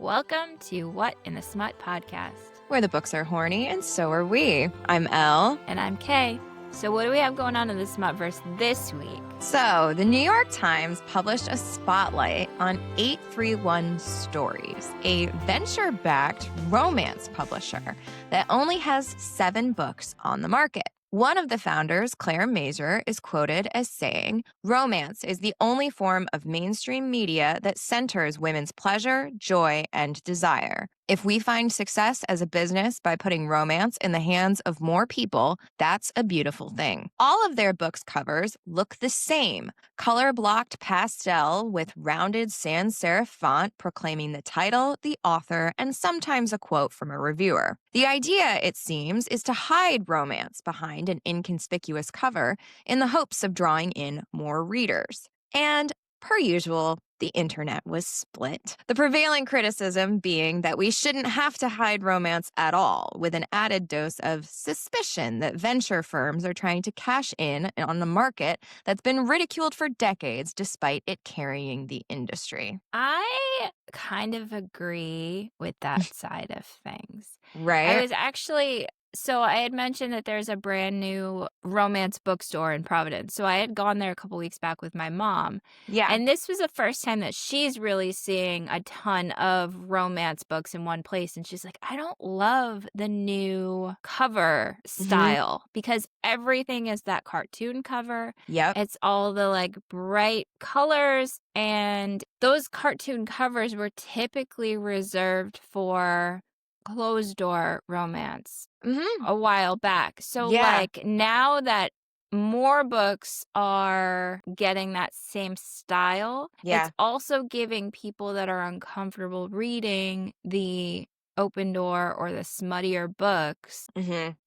Welcome to What in the Smut podcast. Where the books are horny and so are we. I'm Elle. And I'm Kay. So what do we have going on in the Smutverse this week? So, the New York Times published a spotlight on 831 Stories, a venture-backed romance publisher that only has 7 books on the market. One of the founders, Claire Mazur, is quoted as saying, "Romance is the only form of mainstream media that centers women's pleasure, joy, and desire. If we find success as a business by putting romance in the hands of more people, that's a beautiful thing." All of their books' covers look the same, color-blocked pastel with rounded sans serif font proclaiming the title, the author, and sometimes a quote from a reviewer. The idea, it seems, is to hide romance behind an inconspicuous cover in the hopes of drawing in more readers. And, per usual, the internet was split. The prevailing criticism being that we shouldn't have to hide romance at all, with an added dose of suspicion that venture firms are trying to cash in on the market that's been ridiculed for decades despite it carrying the industry. I kind of agree with that side of things. Right? So I had mentioned that there's a brand new romance bookstore in Providence. So I had gone there a couple weeks back with my mom. Yeah. And this was the first time that she's really seeing a ton of romance books in one place. And she's like, I don't love the new cover style because everything is that cartoon cover. Yep. It's all the like bright colors. And those cartoon covers were typically reserved for closed door romance a while back. So like now that more books are getting that same style, it's also giving people that are uncomfortable reading the open door or the smuttier books,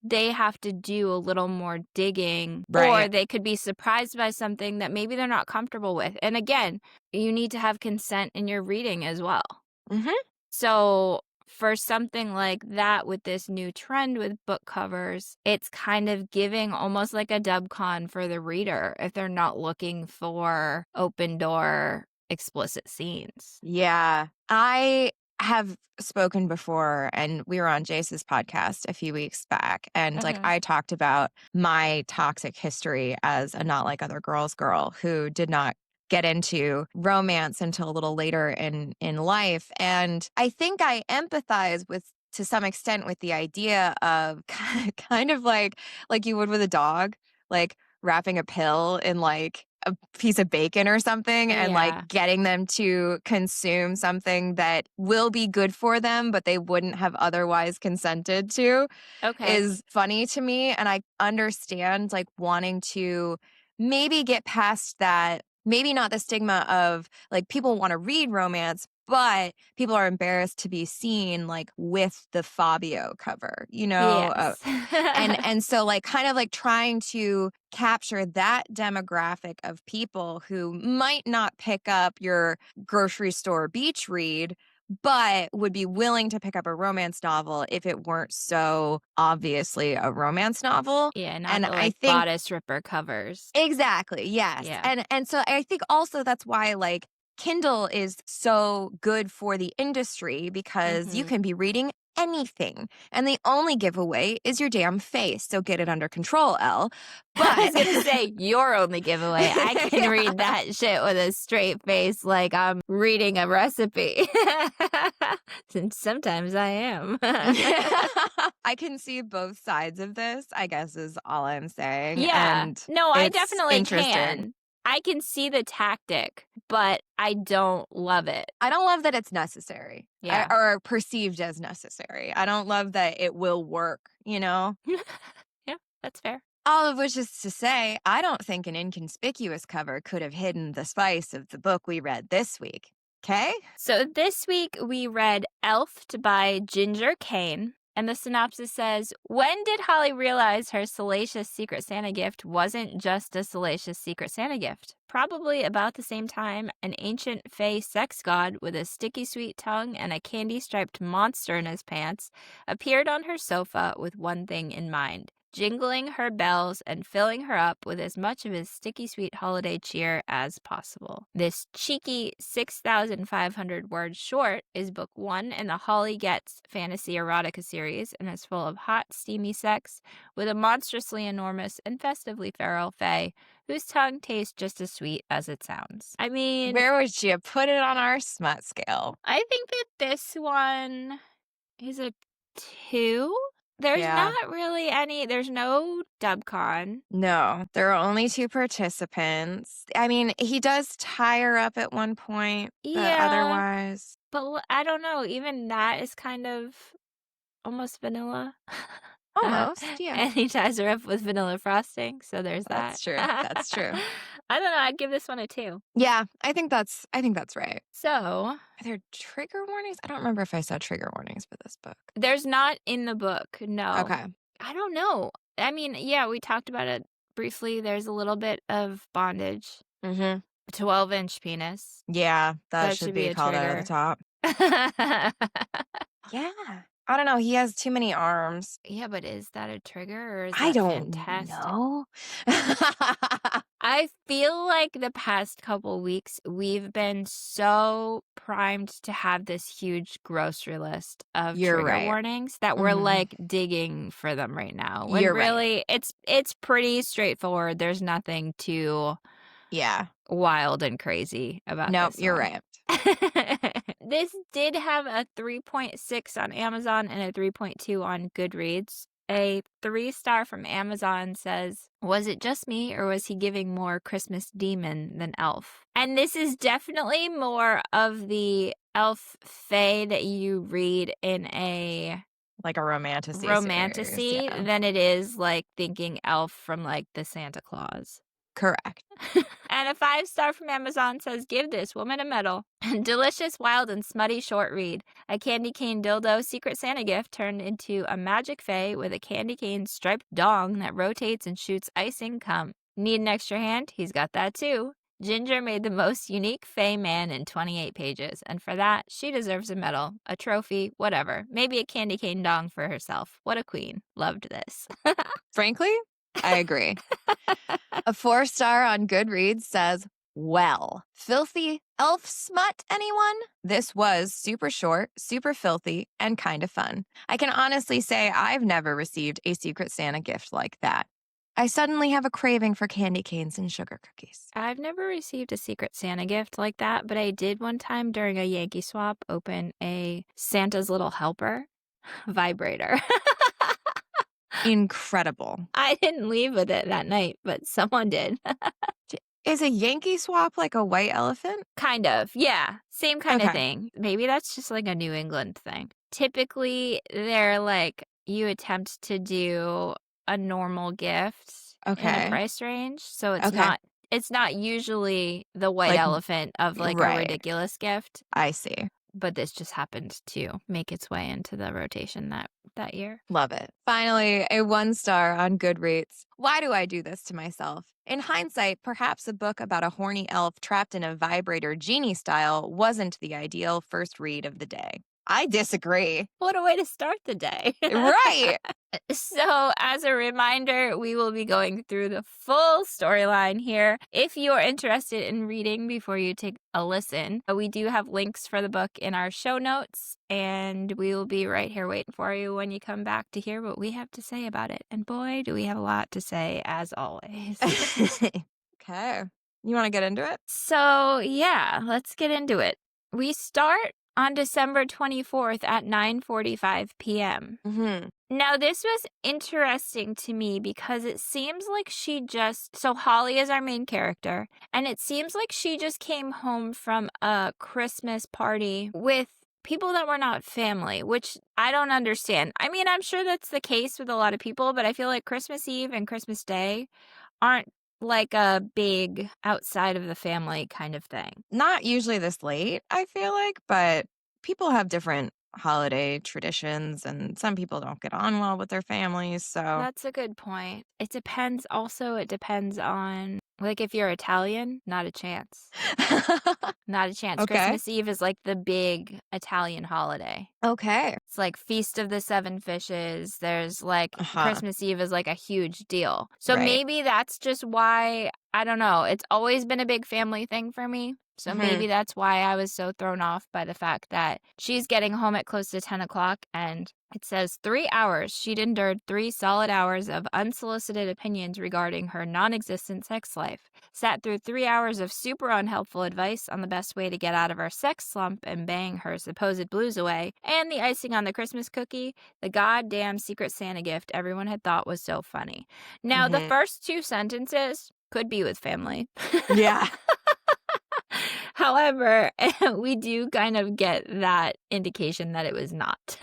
they have to do a little more digging, or they could be surprised by something that maybe they're not comfortable with. And again, you need to have consent in your reading as well. So for something like that with this new trend with book covers, it's kind of giving almost like a dub con for the reader if they're not looking for open door explicit scenes. Yeah. I have spoken before, and we were on Jace's podcast a few weeks back, and like I talked about my toxic history as a not like other girls girl who did not get into romance until a little later in life. And I think I empathize with, to some extent, with the idea of kind of like you would with a dog, like wrapping a pill in like a piece of bacon or something and like getting them to consume something that will be good for them, but they wouldn't have otherwise consented to is funny to me. And I understand like wanting to maybe get past that. Maybe not the stigma of like people want to read romance, but people are embarrassed to be seen like with the Fabio cover, you know? And so like kind of like trying to capture that demographic of people who might not pick up your grocery store beach read, but would be willing to pick up a romance novel if it weren't so obviously a romance novel. Yeah, not I think bodice ripper covers. Exactly, yes. Yeah. And so I think also that's why like Kindle is so good for the industry because you can be reading anything. And the only giveaway is your damn face. So get it under control, Elle. But I was going to say, your only giveaway. I can read that shit with a straight face like I'm reading a recipe. And sometimes I am. I can see both sides of this, I guess is all I'm saying. Yeah. And no, I definitely can. I can see the tactic, but I don't love it. I don't love that it's necessary. Yeah. Or perceived as necessary. I don't love that it will work, you know? Yeah, that's fair. All of which is to say, I don't think an inconspicuous cover could have hidden the spice of the book we read this week. Okay? So this week we read Elfed by Ginger Kane. And the synopsis says, when did Holly realize her salacious Secret Santa gift wasn't just a salacious Secret Santa gift? Probably about the same time an ancient fey sex god with a sticky sweet tongue and a candy-striped monster in his pants appeared on her sofa with one thing in mind. jingling her bells and filling her up with as much of his sticky sweet holiday cheer as possible. This cheeky 6,500 word short is book 1 in the Holly Gets Fantasy Erotica series and is full of hot, steamy sex with a monstrously enormous and festively feral fae whose tongue tastes just as sweet as it sounds. I mean, Where would you put it on our smut scale? I think that this one is a 2. There's Yeah. not really any, there's no dubcon. No, there are only 2 participants. I mean, he does tie her up at one point, but Yeah, otherwise but I don't know, even that is kind of almost vanilla. almost, yeah. And he ties her up with vanilla frosting, so there's that. That's true, that's true. I don't know, I'd give this one a 2. Yeah, I think that's right. So, Are there trigger warnings? I don't remember if I saw trigger warnings for this book. there's not in the book, no. Okay. I don't know. I mean, yeah, we talked about it briefly. There's a little bit of bondage. Mhm. 12-inch penis. Yeah, that That should should be be a called out at the trigger. top. Yeah. I don't know, he has too many arms. Yeah, but is that a trigger or is I that don't fantastic? know. I feel like the past couple weeks we've been so primed to have this huge grocery list of You're trigger right. warnings that we're Mhm. like digging for them right now. When You're right. really it's pretty straightforward. There's nothing too Yeah. wild and crazy about Nope, this you're one. right. This did have a 3.6 on Amazon and a 3.2 on Goodreads. A 3-star from Amazon says, "Was it just me or was he giving more Christmas demon than elf?" And this is definitely more of the elf fae that you read in a Like a romantasy series, romantasy yeah. than it is like thinking elf from like the Santa Claus. Correct. And a 5-star from Amazon says, "Give this woman a medal." Delicious, wild, and smutty short read. A candy cane dildo Secret Santa gift turned into a magic fae with a candy cane striped dong that rotates and shoots icing cum. Need an extra hand? He's got that too. Ginger made the most unique fae man in 28 pages, and for that, she deserves a medal, a trophy, whatever. Maybe a candy cane dong for herself. What a queen. Loved this. Frankly, I agree. A 4-star on Goodreads says, "Well, filthy elf smut, anyone? This was super short, super filthy, and kind of fun. I can honestly say I've never received a Secret Santa gift like that. I suddenly have a craving for candy canes and sugar cookies." I've never received a Secret Santa gift like that, but I did one time during a Yankee swap open a Santa's Little Helper vibrator. Incredible. I didn't leave with it that night, but someone did. Is a Yankee swap like a white elephant? Kind of. Yeah. Same kind of Okay. thing. Maybe that's just like a New England thing. Typically, they're like you attempt to do a normal gift in the Okay. price range. So Okay. it's not usually the white Like, elephant of like a right. ridiculous gift. I see. But this just happened to make its way into the rotation that year. Love it. Finally, a 1-star on Goodreads. Why do I do this to myself? In hindsight, perhaps a book about a horny elf trapped in a vibrator genie style wasn't the ideal first read of the day. I disagree. What a way to start the day. Right. So, as a reminder, we will be going through the full storyline here. If you are interested in reading before you take a listen, we do have links for the book in our show notes, and we will be right here waiting for you when you come back to hear what we have to say about it. And boy, do we have a lot to say, as always. Okay. You want to get into it? So, yeah, let's get into it. We start on December 24th at 9:45 p.m. Mm-hmm. Now, this was interesting to me because it seems like so Holly is our main character, and it seems like she just came home from a Christmas party with people that were not family, which I don't understand. I mean, I'm sure that's the case with a lot of people, but I feel like Christmas Eve and Christmas Day aren't like a big outside of the family kind of thing. Not usually this late, I feel like, but people have different holiday traditions and some people don't get on well with their families. So, That's a good point. It depends on Like, if you're Italian, not a chance. Not a chance. Okay. Christmas Eve is, like, the big Italian holiday. Okay. It's like Feast of the Seven Fishes. There's, like Uh-huh. Christmas Eve is, like, a huge deal. So Right. maybe that's just why I don't know. It's always been a big family thing for me. So Mhm. maybe that's why I was so thrown off by the fact that she's getting home at close to 10 o'clock, and it says 3 hours. She'd endured 3 solid hours of unsolicited opinions regarding her non-existent sex life. Sat through 3 hours of super unhelpful advice on the best way to get out of her sex slump and bang her supposed blues away. And the icing on the Christmas cookie, the goddamn Secret Santa gift everyone had thought was so funny. Now, the Mhm. first 2 sentences could be with family. Yeah. However, we do kind of get that indication that it was not.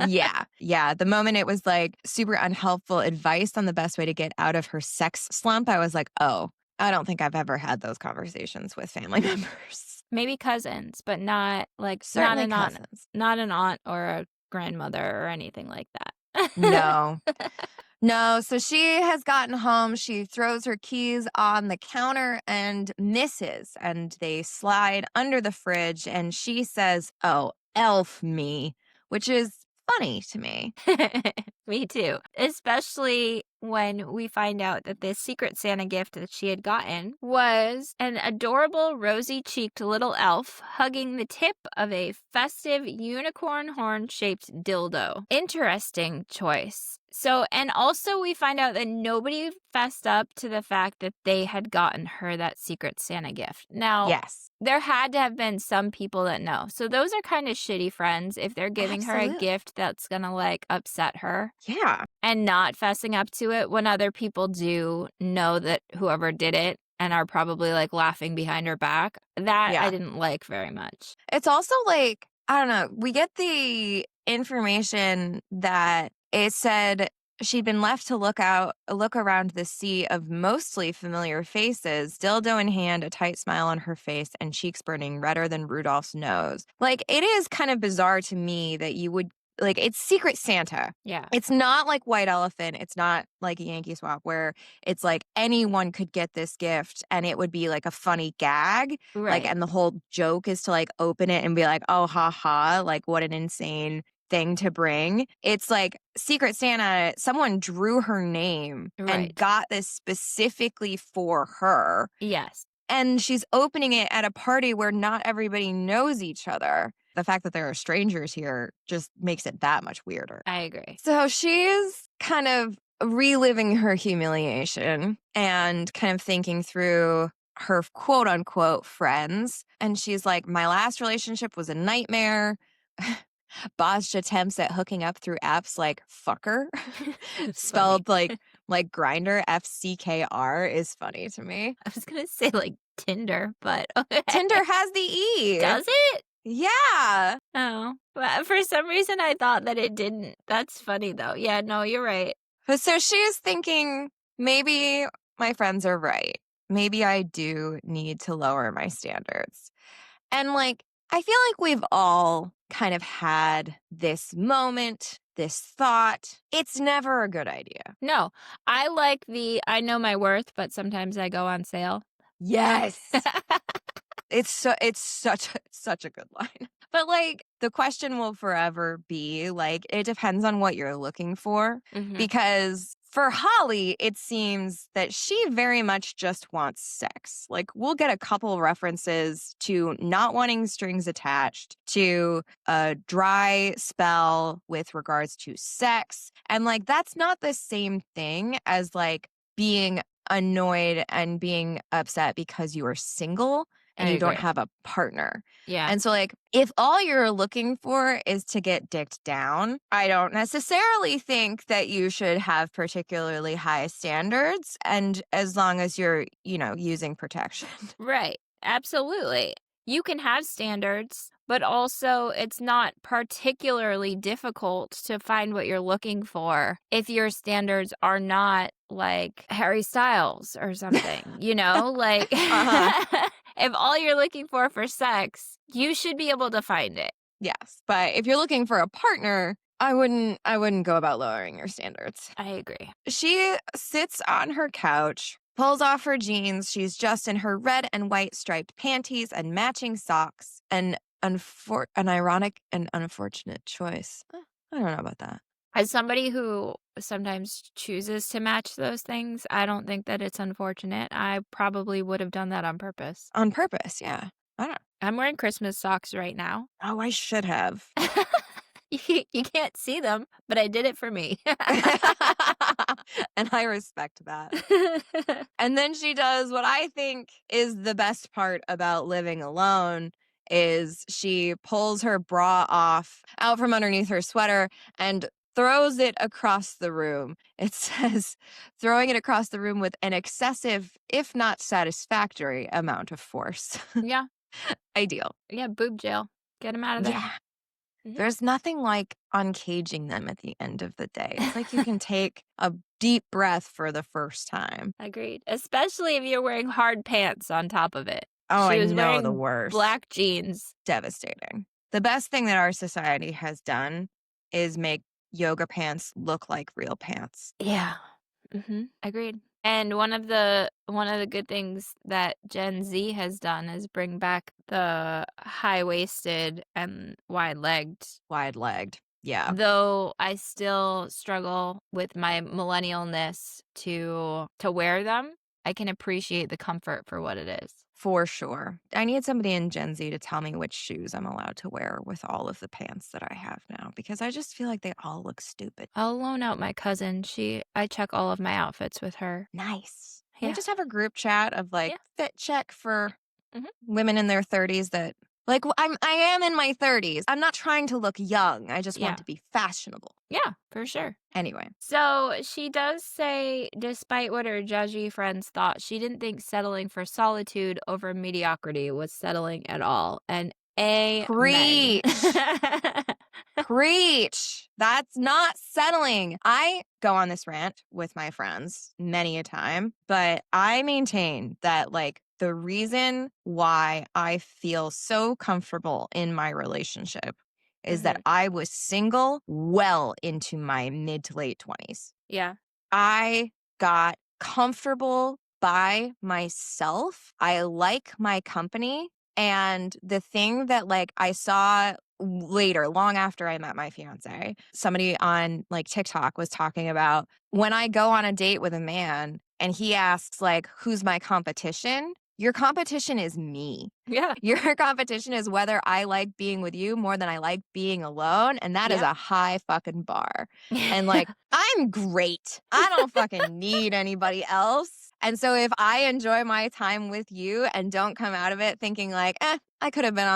Yeah. Yeah. The moment it was like super unhelpful advice on the best way to get out of her sex slump, I was like, oh, I don't think I've ever had those conversations with family members. Maybe cousins, but not like Certainly cousins. not an aunt or a grandmother or anything like that. No. No. So she has gotten home. She throws her keys on the counter and misses, and they slide under the fridge. And she says, oh, elf me, which is funny to me. Me too. Especially when we find out that this Secret Santa gift that she had gotten was an adorable, rosy cheeked little elf hugging the tip of a festive unicorn horn shaped dildo. Interesting choice. So, and also we find out that nobody fessed up to the fact that they had gotten her that Secret Santa gift. Now, Yes. there had to have been some people that know. So those are kind of shitty friends if they're giving her a Absolutely. gift that's gonna, like, upset her Yeah. and not fessing up to it when other people do know that whoever did it and are probably, like, laughing behind her back. That I Yeah. didn't like very much. It's also like, I don't know, we get the information that it said she'd been left to look around the sea of mostly familiar faces, dildo in hand, a tight smile on her face, and cheeks burning redder than Rudolph's nose. Like, it is kind of bizarre to me that you would, like, it's Secret Santa. Yeah. It's not like White Elephant. It's not like a Yankee Swap where it's like anyone could get this gift and it would be like a funny gag. Like, Right. and the whole joke is to like open it and be like, oh, ha ha, like what an insane thing to bring. It's like Secret Santa, someone drew her name and Right. got this specifically for her. Yes. And she's opening it at a party where not everybody knows each other. The fact that there are strangers here just makes it that much weirder. I agree. So she's kind of reliving her humiliation and kind of thinking through her quote unquote friends. And she's like, my last relationship was a nightmare. Botched attempts at hooking up through apps like fucker, It's funny. spelled like grinder, FCKR is funny to me. I was gonna say, like, Tinder, but okay. Tinder has the E. Does it? Yeah. Oh, but for some reason I thought that it didn't. That's funny though. Yeah, no, you're right. But so she is thinking, maybe my friends are right. Maybe I do need to lower my standards. And like, I feel like we've all kind of had this moment, this thought. It's never a good idea. No, I like the I know my worth, but sometimes I go on sale. Yes. It's such a good line. But like the question will forever be like it depends on what you're looking for Mhm. because for Holly it seems that she very much just wants sex. Like we'll get a couple references to not wanting strings attached, to a dry spell with regards to sex, and like that's not the same thing as like being annoyed and being upset because you are single I and you don't agree. have a partner. Yeah. And so, like, if all you're looking for is to get dicked down, I don't necessarily think that you should have particularly high standards. And as long as you're, using protection. Right. Absolutely. You can have standards, but also it's not particularly difficult to find what you're looking for if your standards are not like Harry Styles or something, like Uh-huh. if all you're looking for sex, you should be able to find it. Yes. But if you're looking for a partner, I wouldn't go about lowering your standards. I agree. She sits on her couch Pulls off her jeans. She's just in her red and white striped panties and matching socks. An ironic and unfortunate choice. I don't know about that. As somebody who sometimes chooses to match those things, I don't think that it's unfortunate. I probably would have done that on purpose. On purpose, yeah. I don't. I'm wearing Christmas socks right now. Oh, I should have. You can't see them, but I did it for me. And I respect that. And then she does what I think is the best part about living alone is she pulls her bra off out from underneath her sweater and throws it across the room. It says throwing it across the room with an excessive, if not satisfactory, amount of force. Yeah. Ideal. Yeah, boob jail. Get them out of there. Yeah. Mhm. There's nothing like uncaging them at the end of the day. It's like you can take a deep breath for the first time. Agreed. Especially if you're wearing hard pants on top of it. Oh, She I was know, the wearing worst. black jeans. Devastating. The best thing that our society has done is make yoga pants look like real pants. Yeah. Agreed. And one of the good things that Gen Z has done is bring back the high-waisted and wide-legged. Wide-legged. Yeah, Though I still struggle with my millennialness to wear them, I can appreciate the comfort for what it is. for sure. I need somebody in Gen Z to tell me which shoes I'm allowed to wear with all of the pants that I have now because I just feel like they all look stupid. I'll loan out my cousin. I check all of my outfits with her. Nice. Can we Yeah. just have a group chat of like Yeah. fit check for Mhm. women in their 30s that like I am in my 30s. I'm not trying to look young. I just Yeah. want to be fashionable. Yeah, for sure. Anyway, So she does say, despite what her judgy friends thought, she didn't think settling for solitude over mediocrity was settling at all. And amen. preach. Preach. That's not settling. I go on this rant with my friends many a time, but I maintain that like the reason why I feel so comfortable in my relationship is that I was single well into my mid to late 20s. Yeah. I got comfortable by myself. I like my company. And the thing that like I saw later, long after I met my fiance, somebody on like TikTok was talking about when I go on a date with a man and he asks like, who's my competition? Your competition is me. Yeah. Your competition is whether I like being with you more than I like being alone. And that is Yeah. a high fucking bar. And like, I'm great. I don't fucking need anybody else. And so if I enjoy my time with you and don't come out of it thinking like, I could have been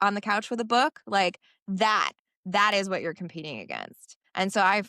on the couch with a book, like that is what you're competing against. And so I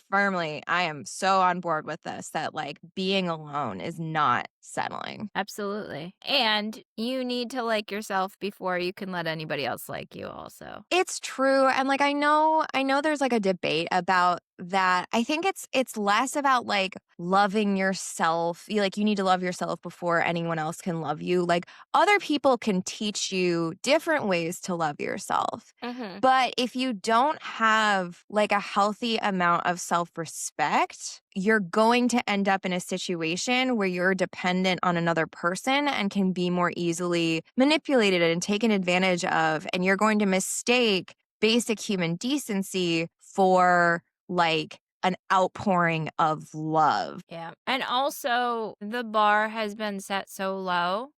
am so on board with this that like being alone is not settling. Absolutely. And you need to like yourself before you can let anybody else like you also. It's true. And like I know there's like a debate about that. I think it's less about like loving yourself. You need to love yourself before anyone else can love you. Like other people can teach you different ways to love yourself. But if you don't have like a healthy amount of self-respect, you're going to end up in a situation where you're dependent on another person and can be more easily manipulated and taken advantage of. And you're going to mistake basic human decency for like an outpouring of love. Yeah. And also, the bar has been set so low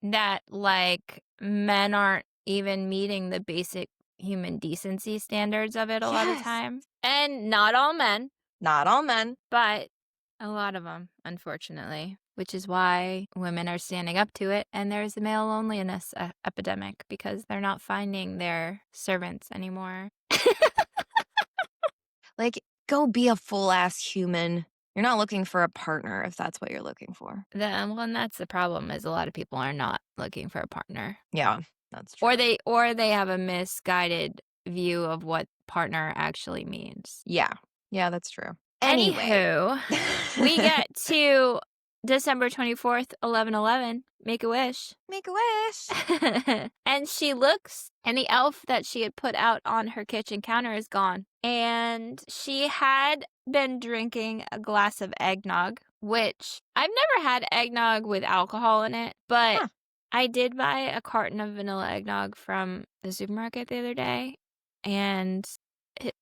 that like men aren't even meeting the basic human decency standards of it a lot of Yes. times. And not all men, Not all men. but a lot of them, unfortunately, which is why women are standing up to it. And there's a male loneliness epidemic because they're not finding their servants anymore. Like, go be a full ass human. You're not looking for a partner if that's what you're looking for. And that's the problem is a lot of people are not looking for a partner. Yeah, that's true. Or they have a misguided view of what partner actually means. Yeah, that's true. Anywho, we get to December 24th, 11/11. Make a wish. Make a wish. And she looks, and the elf that she had put out on her kitchen counter is gone. And she had been drinking a glass of eggnog. which I've never had eggnog with alcohol in it, but Huh. I did buy a carton of vanilla eggnog from the supermarket the other day, and it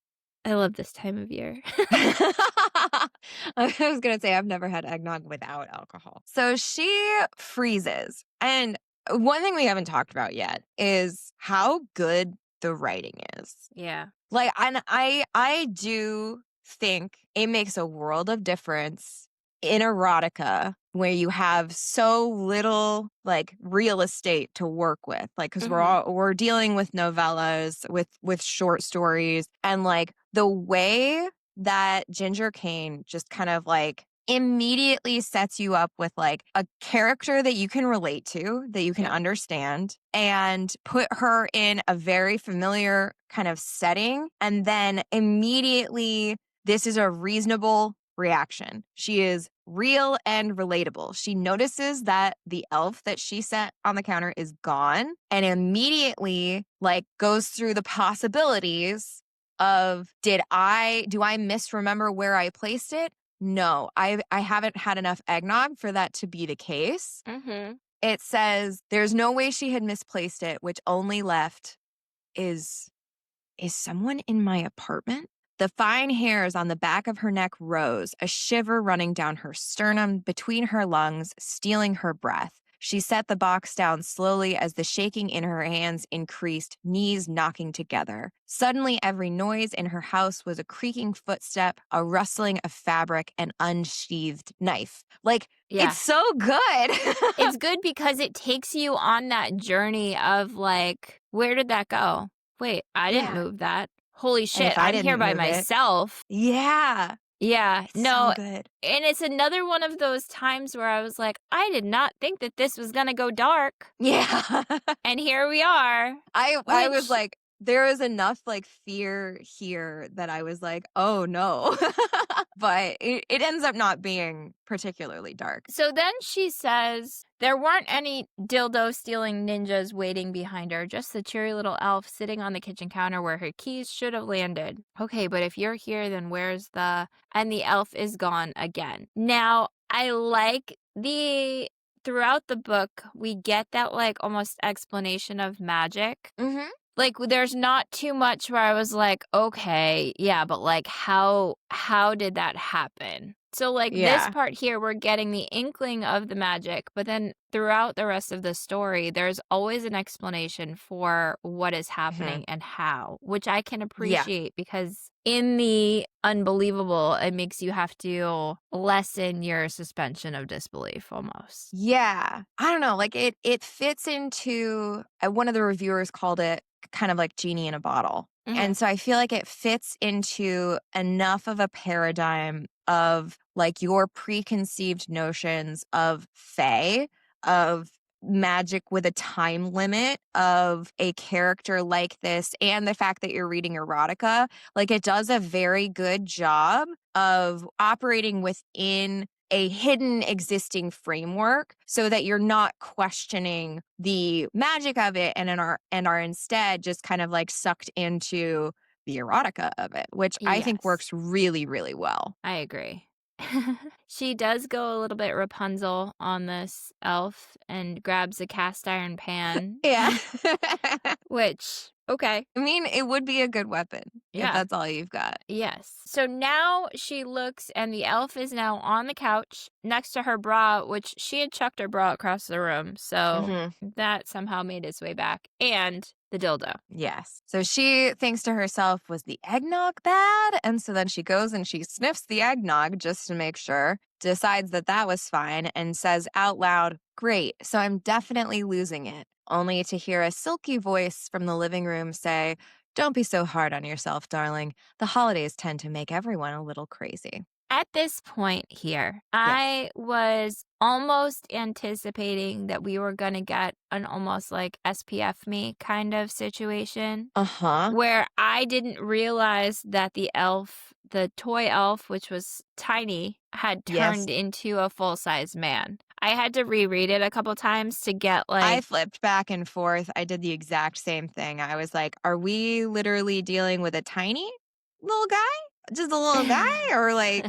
I love this time of year. I was going to say I've never had eggnog without alcohol. So she freezes. And one thing we haven't talked about yet is how good the writing is. Yeah. Like, and I do think it makes a world of difference in erotica where you have so little like real estate to work with, like because Mhm. we're dealing with novellas with short stories, and like the way that Ginger Kane just kind of like immediately sets you up with like a character that you can relate to, that you can Yeah. understand, and put her in a very familiar kind of setting. And then immediately, this is a reasonable reaction. She is real and relatable. She notices that the elf that she set on the counter is gone and immediately like goes through the possibilities of do I misremember where I placed it? No, I haven't had enough eggnog for that to be the case. Mhm. It says there's no way she had misplaced it, which only left is someone in my apartment? The fine hairs on the back of her neck rose, a shiver running down her sternum between her lungs, stealing her breath. She set the box down slowly as the shaking in her hands increased, knees knocking together. Suddenly, every noise in her house was a creaking footstep, a rustling of fabric, an unsheathed knife. Like, Yeah. it's so good. It's good because it takes you on that journey of like, where did that go? Wait, I didn't Yeah. move that. Holy And shit, if I I'm here didn't by move it, myself. yeah, Yeah, it's so no, good. and it's another one of those times where I was like, I did not think that this was gonna go dark, Yeah. and here we are. I was Which like, there is enough like fear here that I was like, oh no. But it ends up not being particularly dark. So then she says there weren't any dildo stealing ninjas waiting behind her, just the cheery little elf sitting on the kitchen counter where her keys should have landed. Okay, but if you're here, then where's the. And the elf is gone again. Now, I like the. Throughout the book, we get that like almost explanation of magic. Mhm. Like, there's not too much where I was like, "Okay, yeah, but, like, how did that happen?" So, like, this Yeah. part here, we're getting the inkling of the magic, but then throughout the rest of the story, there's always an explanation for what is Mhm. happening and how, which I can Yeah. appreciate because in the unbelievable, it makes you have to lessen your suspension of disbelief almost. Yeah. I don't know, like it fits into one of the reviewers called it kind of like genie in a bottle. And Mhm. so I feel like it fits into enough of a paradigm of like your preconceived notions of fae, of magic with a time limit, of a character like this, and the fact that you're reading erotica. Like it does a very good job of operating within a hidden existing framework so that you're not questioning the magic of it and are instead just kind of like sucked into the erotica of it, which I think Yes. works really, really well. I agree. She does go a little bit Rapunzel on this elf and grabs a cast iron pan, Yeah. which, okay, I mean, it would be a good weapon if yeah, that's all you've got. yes. So now she looks, and the elf is now on the couch next to her bra, which she had chucked her bra across the room. So Mhm. that somehow made its way back, and the dildo. Yes. So she thinks to herself, was the eggnog bad? And so then she goes and she sniffs the eggnog just to make sure, decides that that was fine, and says out loud, great. So I'm definitely losing it. Only to hear a silky voice from the living room say, don't be so hard on yourself, darling. The holidays tend to make everyone a little crazy. At this point here, Yes. I was almost anticipating that we were going to get an almost like SPF me kind of situation Uh huh. where I didn't realize that the elf, the toy elf, which was tiny, had Yes. turned into a full size man. I had to reread it a couple times to get I like, flipped back and forth. I did the exact same thing. I was like, are we literally dealing with a tiny little guy? Just a little guy? Or like,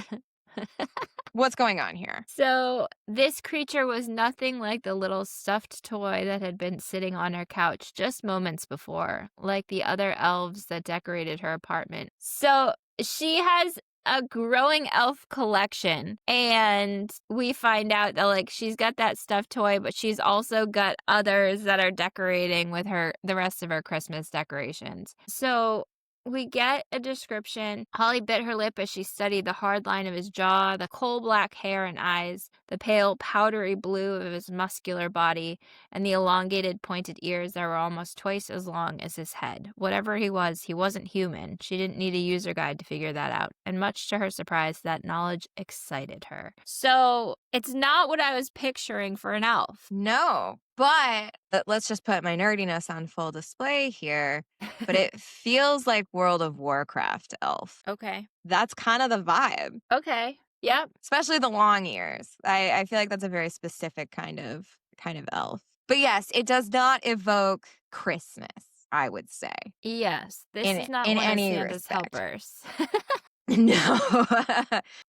What's going on here? So, this creature was nothing like the little stuffed toy that had been sitting on her couch just moments before, like the other elves that decorated her apartment. So, she has a growing elf collection, and we find out that like she's got that stuffed toy, but she's also got others that are decorating with her the rest of her Christmas decorations. So, we get a description. Holly bit her lip as she studied the hard line of his jaw, the coal black hair and eyes, the pale, powdery blue of his muscular body, and the elongated, pointed ears that were almost twice as long as his head. Whatever he wasn't human. She didn't need a user guide to figure that out, and much to her surprise, that knowledge excited her. So, it's not what I was picturing for an elf. No, but let's just put my nerdiness on full display here. But it feels like World of Warcraft elf. Okay. That's kind of the vibe. Okay. Yep. Especially the long ears. I feel like that's a very specific kind of elf. But yes, it does not evoke Christmas, I would say. Yes. This In is not in one of any Santa's respect. helpers. No.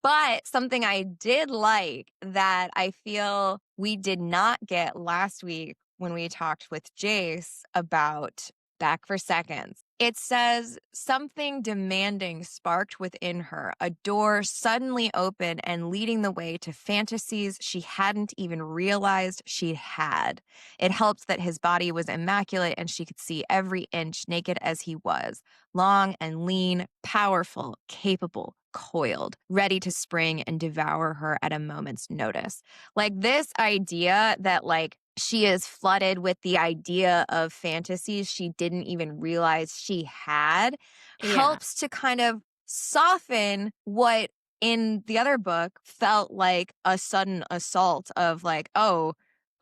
But something I did like that I feel we did not get last week when we talked with Jace about Back for Seconds. It says something demanding sparked within her, a door suddenly open and leading the way to fantasies she hadn't even realized she had. It helped that his body was immaculate and she could see every inch naked as he was. Long and lean, powerful, capable, coiled, ready to spring and devour her at a moment's notice. Like this idea that like she is flooded with the idea of fantasies she didn't even realize she had Yeah. helps to kind of soften what in the other book felt like a sudden assault of like, oh,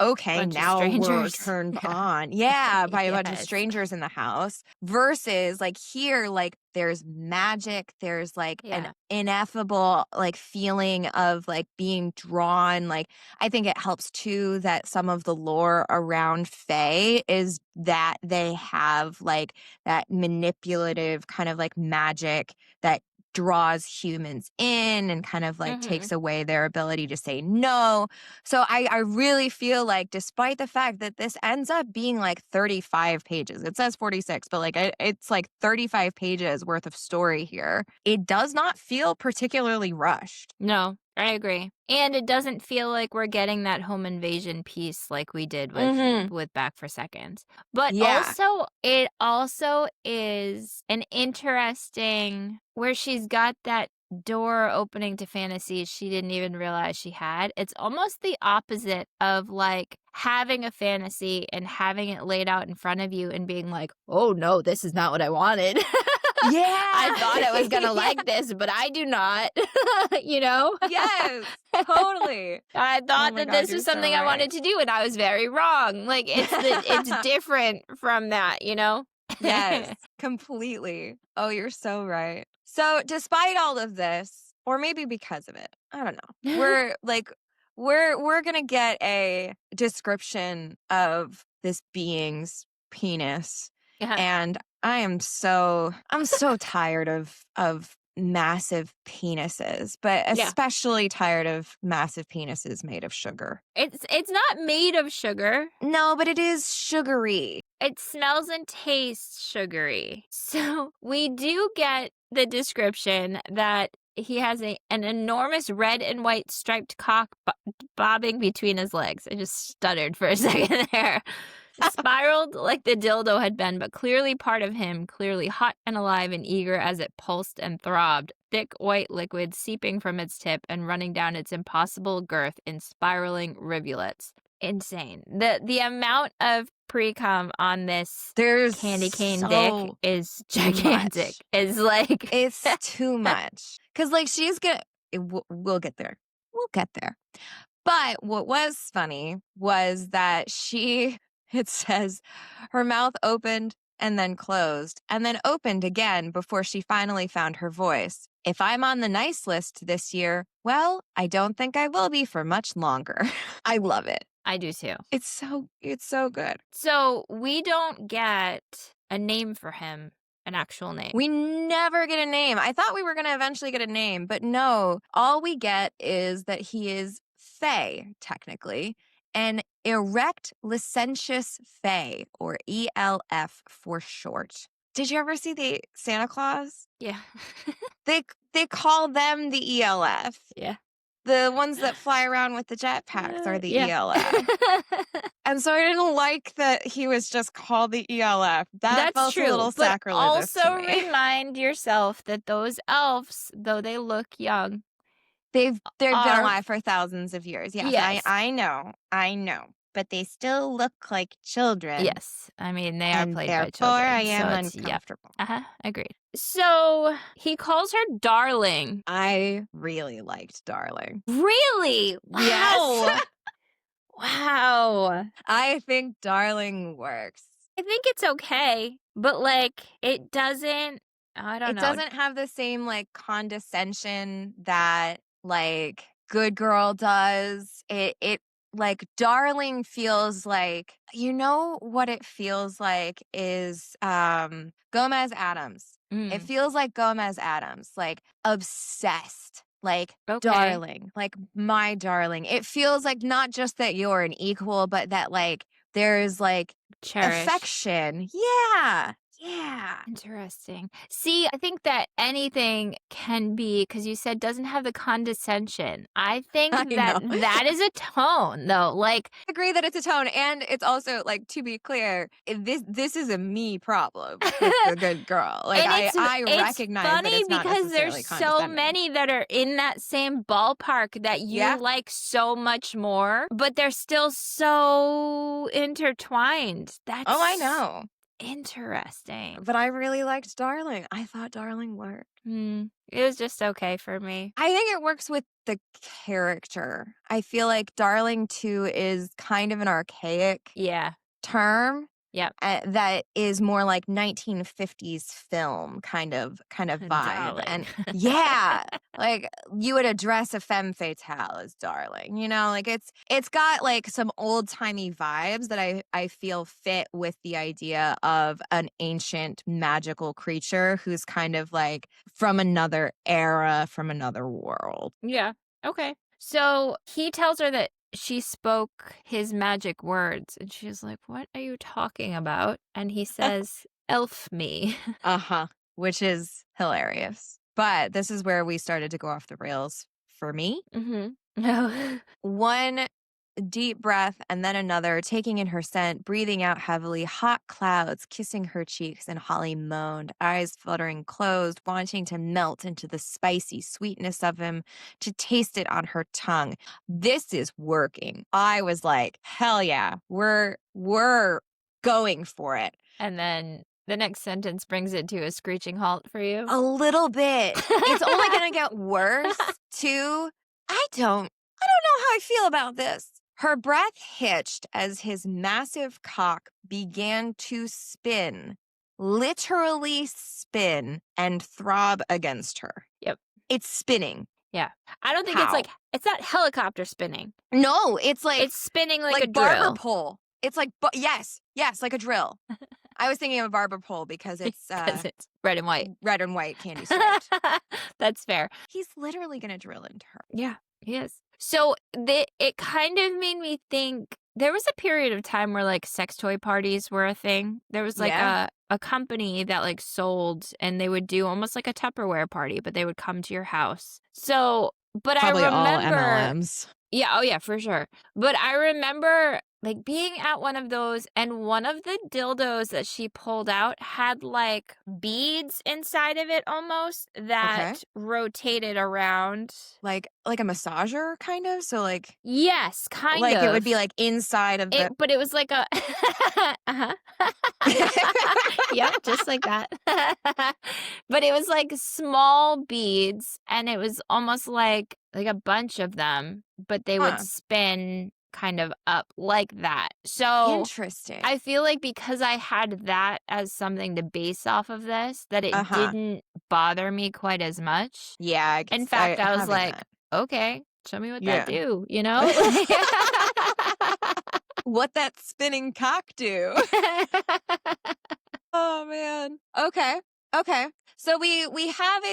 okay, Bunch of now we're strangers. turned Yeah. on. Yeah, by a bunch of Yes. strangers in the house versus like here, like there's magic, there's like an Yeah. ineffable like feeling of like being drawn. Like I think it helps too that some of the lore around Fae is that they have like that manipulative kind of like magic that draws humans in and kind of like Mhm. takes away their ability to say no. So I really feel like despite the fact that this ends up being like 35 pages, it says 46, but like it's like 35 pages worth of story here. It does not feel particularly rushed. No, I agree. And it doesn't feel like we're getting that home invasion piece like we did Mhm. with Back for Seconds. But Yeah. also, it also is an interesting where she's got that door opening to fantasies she didn't even realize she had. It's almost the opposite of like having a fantasy and having it laid out in front of you and being like, oh no, this is not what I wanted. Yeah. I thought I was gonna Yeah. like this, but I do not. You know? Yes, totally. I Oh thought my that God, this you're was so something I right. wanted to do, and I was very wrong. Like it's different from that, you know? Yes, completely. Oh, you're so right. So, despite all of this, or maybe because of it, I don't know. We're like we're going to get a description of this being's penis Yeah. and I'm so tired of massive penises, but Yeah. especially tired of massive penises made of sugar. It's not made of sugar. No, but it is sugary. It smells and tastes sugary. So we do get the description that he has an enormous red and white striped cock bobbing between his legs. I just stuttered for a second there. Spiraled like the dildo had been, but clearly part of him, clearly hot and alive and eager as it pulsed and throbbed, thick white liquid seeping from its tip and running down its impossible girth in spiraling rivulets. Insane. The amount of pre-cum on this There's candy cane dick so is gigantic. much. It's like It's too much. Because, like, she's gonna, we'll get there. We'll get there. But what was funny was that it says her mouth opened and then closed and then opened again before she finally found her voice. If I'm on the nice list this year, well, I don't think I will be for much longer. I love it. I do too. It's so good. So we don't get a name for him an actual name. We never get a name. I thought we were going to eventually get a name, but no. All we get is that he is Fae, technically, an erect licentious Fae, or ELF for short. Did you ever see the Santa Claus? Yeah. They call them the ELF. Yeah. The ones that fly around with the jetpacks are the Yeah. ELF. And so I didn't like that he was just called the ELF. That That's felt a true, little but sacrilegious also to me. remind yourself that those elves, though they look young, They've been are alive for thousands of years. Yes, yes. I know. But they still look like children, Yes. I mean, they are and played by therefore I children, so am it's yep. uncomfortable. Agreed. So, he calls her darling. I really liked Darling. Really? Wow. Yes. Wow. I think Darling works. I think it's okay, but, like, it doesn't I don't It know. doesn't have the same, like, condescension that, like, Good Girl does. It like, Darling feels like you know what it feels like is, Gomez Addams. It Mm, feels like Gomez Addams, like, obsessed, like, okay. darling, like, my darling. It feels like not just that you're an equal, but that, like, there's, like, Cherish. affection. Yeah. Yeah. Interesting. See, I think that anything can be, because you said doesn't have the condescension. I think I that know. that is a tone, though. Like, I agree that it's a tone, and it's also, like, to be clear, this is a me problem with the Good Girl. Like, and I it's recognize that funny it's not because there's necessarily so condescending. many that are in that same ballpark that you Yeah. like so much more, but they're still so intertwined. Oh, I That's know. interesting. But I really liked Darling. I thought Darling worked. It was just okay for me. I think it works with the character. I feel like Darling 2 is kind of an archaic Yeah. term. Yep. That is more like 1950s film kind of vibe. Darling. And yeah, like you would address a femme fatale as darling, like it's got like some old-timey vibes that I feel fit with the idea of an ancient magical creature who's kind of like from another era, from another world. Yeah. Okay. So he tells her that she spoke his magic words, and she's like, "What are you talking about?" And he says, "Elf me." Uh-huh, which is hilarious. But this is where we started to go off the rails for me. No. One deep breath and then another, taking in her scent, breathing out heavily, hot clouds kissing her cheeks, and Holly moaned, eyes fluttering closed, wanting to melt into the spicy sweetness of him, to taste it on her tongue. This is working. I was like, hell yeah, we're going for it. And then the next sentence brings it to a screeching halt for you. A little bit. It's only going to get worse, too. I don't know how I feel about this. Her breath hitched as his massive cock began to spin, literally spin, and throb against her. Yep. It's spinning. Yeah. I don't think How? it's not helicopter spinning. No, it's like It's spinning like a barber drill. pole. It's like, yes, like a drill. I was thinking of a barber pole because it's Because it's red and white. red and white candy striped. That's fair. He's literally going to drill into her. Yeah, he is. So it kind of made me think there was a period of time where like sex toy parties were a thing. There was like Yeah. a company that like sold, and they would do almost like a Tupperware party, but they would come to your house. So, but Probably I all remember MLMs. yeah, oh yeah, for sure. But I remember like being at one of those, and one of the dildos that she pulled out had like beads inside of it almost that rotated around. Like a massager kind of? So like Yes, kind like of. it would be like inside of the But it was like a uh-huh. Yep, just like that. But it was like small beads, and it was almost like a bunch of them, but they would Huh. spin kind of up like that. So Interesting. I feel like because I had that as something to base off of this, that it Uh-huh. didn't bother me quite as much. Yeah, I In guess fact, I was having like, that. okay, show me what Yeah. that do, you know? What that spinning cock do? Oh man. Okay. Okay. So we have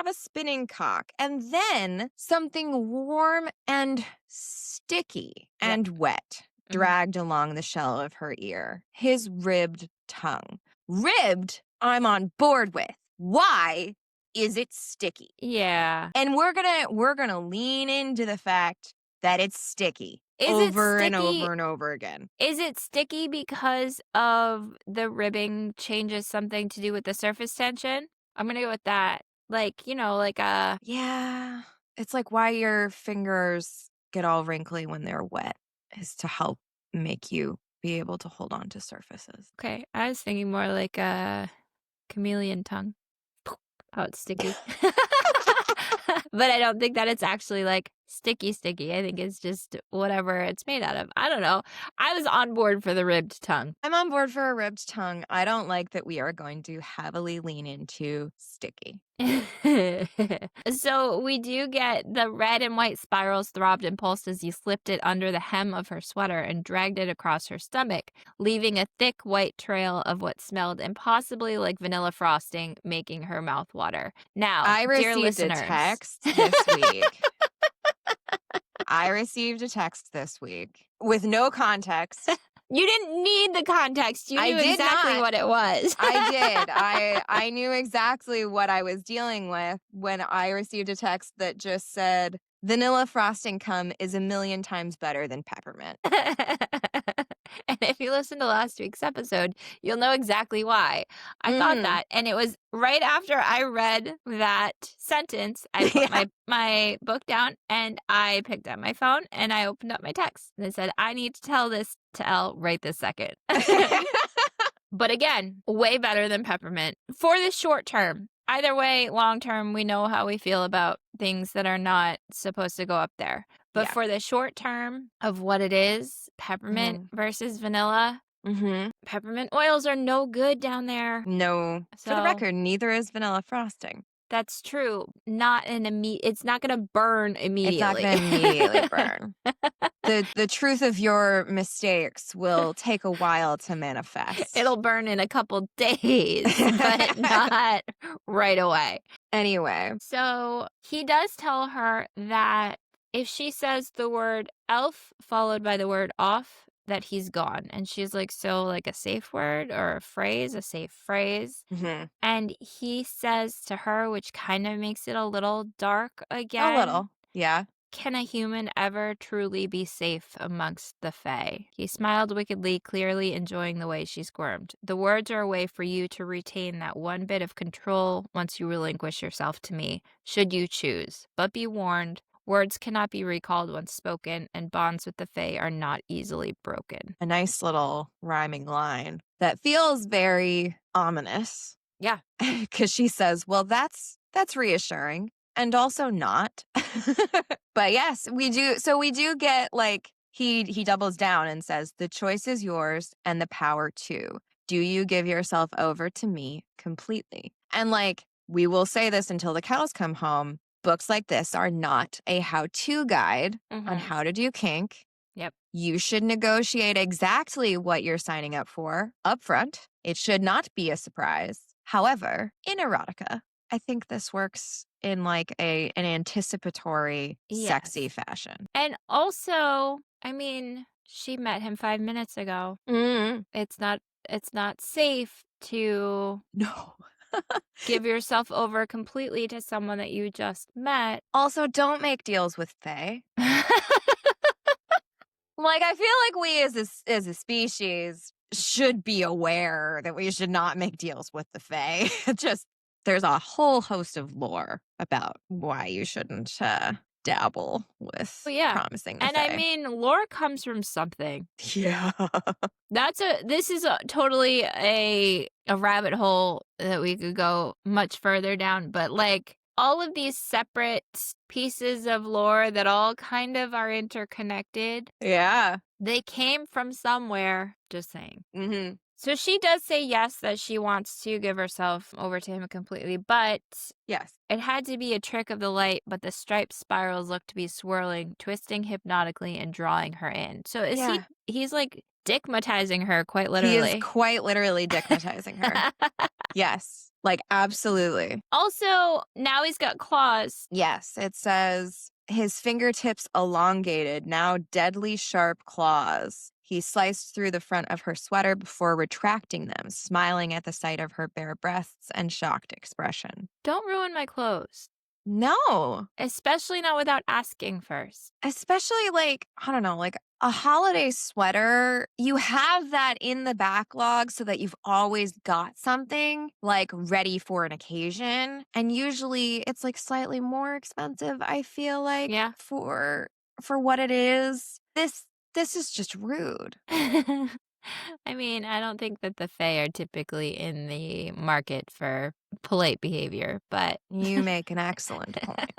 a spinning cock, and then something warm and sticky Yep. and wet Mhm. dragged along the shell of her ear. His ribbed tongue. Ribbed, I'm on board with. Why is it sticky? Yeah. And we're gonna lean into the fact that it's sticky Is it over and sticky? over and over again. Is it sticky because of the ribbing changes something to do with the surface tension? I'm gonna go with that. Like, like a Yeah. It's like why your fingers get all wrinkly when they're wet is to help make you be able to hold on to surfaces. okay, I was thinking more like a chameleon tongue. Oh, it's sticky. But I don't think that it's actually like sticky, sticky. I think it's just whatever it's made out of. I don't know. I was on board for the ribbed tongue. I'm on board for a ribbed tongue. I don't like that we are going to heavily lean into sticky. So we do get the red and white spirals throbbed and pulsed as he slipped it under the hem of her sweater and dragged it across her stomach, leaving a thick white trail of what smelled impossibly like vanilla frosting, making her mouth water. Now, I dear received a listeners, text this week. I received a text this week with no context. you didn't need the context. You I knew did exactly not. what it was. I did. I knew exactly what I was dealing with when I received a text that just said, "Vanilla frosting cum is a million times better than peppermint." And if you listen to last week's episode, you'll know exactly why I thought Mhm. that. And it was right after I read that sentence, I put Yeah. my book down and I picked up my phone and I opened up my text and it said, I need to tell this to Elle right this second. But again, way better than peppermint for the short term. Either way, long term, we know how we feel about things that are not supposed to go up there. But Yeah. for the short term of what it is, peppermint Mhm. versus vanilla, Mhm. peppermint oils are no good down there. No. For the So record, neither is vanilla frosting. that's true. Not an it's not going to burn It's not immediately. going to immediately burn. The truth of your mistakes will take a while to manifest. It'll burn in a couple days, but not right away. Anyway. So he does tell her that if she says the word elf followed by the word off, that he's gone. And she's like, so like a safe word or a phrase, a safe phrase. Mhm. And he says to her, which kind of makes it a little dark A again, little. Yeah. can a human ever truly be safe amongst the Fae? He smiled wickedly, clearly enjoying the way she squirmed. The words are a way for you to retain that one bit of control once you relinquish yourself to me, should you choose. But be warned, words cannot be recalled once spoken, and bonds with the Fae are not easily broken. A nice little rhyming line that feels very ominous. Yeah. Because she says, well, that's reassuring and also not. But yes, we do. So we do get like he doubles down and says, the choice is yours and the power too. Do you give yourself over to me completely? And like, we will say this until the cows come home. Books like this are not a how-to guide on how to do kink. Yep. You should negotiate exactly what you're signing up for upfront. It should not be a surprise. However, in erotica, I think this works in like an anticipatory, sexy Yes. fashion. And also, I mean, she met him 5 minutes ago. Mm. It's not safe to No. give yourself over completely to someone that you just met. Also, don't make deals with Faye. Like, I feel like we as a species should be aware that we should not make deals with the Fae. Just, there's a whole host of lore about why you shouldn't dabble with promising the And Fae. I mean, lore comes from something. Yeah. This is totally a rabbit hole that we could go much further down, but like all of these separate pieces of lore that all kind of are interconnected, Yeah. they came from somewhere, just saying. Mm-hmm. So she does say yes, that she wants to give herself over to him completely, but Yes. it had to be a trick of the light, but the striped spirals looked to be swirling, twisting hypnotically and drawing her in. So is he's like dickmatizing her quite literally. He is quite literally dickmatizing her. Yes. Like, absolutely. Also, now he's got claws. Yes, it says his fingertips elongated, now deadly sharp claws. He sliced through the front of her sweater before retracting them, smiling at the sight of her bare breasts and shocked expression. Don't ruin my clothes, No, especially not without asking first. especially like, I don't know, like a holiday sweater, you have that in the backlog so that you've always got something like ready for an occasion. And usually it's like slightly more expensive, I feel like, Yeah. for what it is. This is just rude. I mean, I don't think that the Fae are typically in the market for polite behavior, but You make an excellent point.